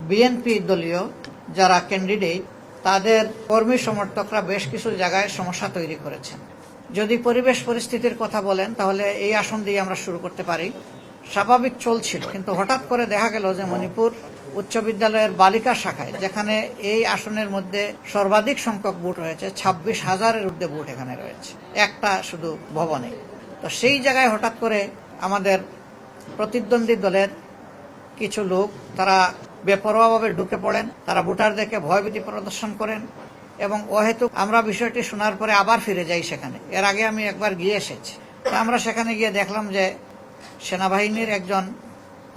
BNP দলীয় যারা candidate তাদের কর্মী সমর্থকরা বেশ কিছু জায়গায় সমস্যা তৈরি করেছেন। যদি পরিবেশ পরিস্থিতির কথা বলেন তাহলে এই আসন দিয়ে আমরা শুরু করতে পারি। স্বাভাবিক চলছিল, কিন্তু হঠাৎ করে দেখা গেল যে মণিপুর উচ্চ বিদ্যালয়ের বালিকা শাখায়, যেখানে এই আসনের মধ্যে সর্বাধিক সংখ্যক ভোট রয়েছে, 26,000-এর ঊর্ধ্বে ভোট এখানে রয়েছে একটা শুধু ভবনে। তো সেই জায়গায় হঠাৎ করে আমাদের প্রতিদ্বন্দ্বী দলের কিছু লোক তারা বেপরোয়াভাবে ঢুকে পড়েন, তারা ভোটারদেরকে ভয়ভীতি প্রদর্শন করেন এবং অহেতুক আমরা বিষয়টি শোনার পরে আবার ফিরে যাই সেখানে। এর আগে আমি একবার গিয়ে এসেছি। আমরা সেখানে গিয়ে দেখলাম যে সেনাবাহিনীর একজন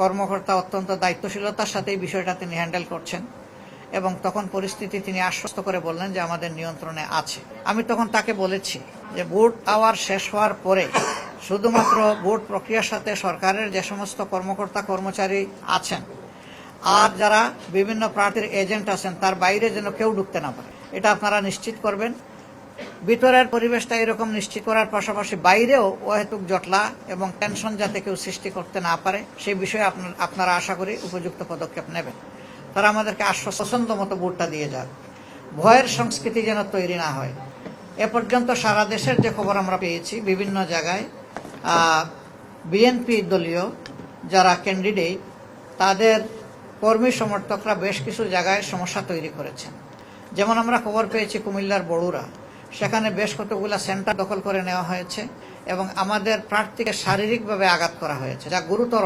কর্মকর্তা অত্যন্ত দায়িত্বশীলতার সাথে এই বিষয়টা তিনি হ্যান্ডেল করছেন এবং তখন পরিস্থিতি তিনি আশ্বস্ত করে বললেন যে আমাদের নিয়ন্ত্রণে আছে। আমি তখন তাকে বলেছি যে ভোট আওয়ার শেষ হওয়ার পরে শুধুমাত্র ভোট প্রক্রিয়ার সাথে সরকারের যে সমস্ত কর্মকর্তা কর্মচারী আছেন আর যারা বিভিন্ন প্রার্থীর এজেন্ট আছেন তার বাইরে যেন কেউ ঢুকতে না পারে, এটা আপনারা নিশ্চিত করবেন। ভিতরের পরিবেশটা এরকম নিশ্চিত করার পাশাপাশি বাইরেও অহেতুক জটলা এবং টেনশন যাতে কেউ সৃষ্টি করতে না পারে সেই বিষয়ে আপনারা আশা করি উপযুক্ত পদক্ষেপ নেবেন। তারা আমাদেরকে পছন্দ মতো ভোটটা দিয়ে যাক, ভয়ের সংস্কৃতি যেন তৈরি না হয়। এ পর্যন্ত সারা দেশের যে খবর আমরা পেয়েছি, বিভিন্ন জায়গায় বিএনপি দলীয় যারা ক্যান্ডিডেট তাদের কর্মী সমর্থকরা বেশ কিছু জায়গায় সমস্যা তৈরি করেছেন। যেমন আমরা খবর পেয়েছি কুমিল্লার বড়ুরা, সেখানে বেশ কতগুলো সেন্টার দখল করে নেওয়া হয়েছে এবং আমাদের প্রার্থীকে শারীরিকভাবে আঘাত করা হয়েছে, যা গুরুতর।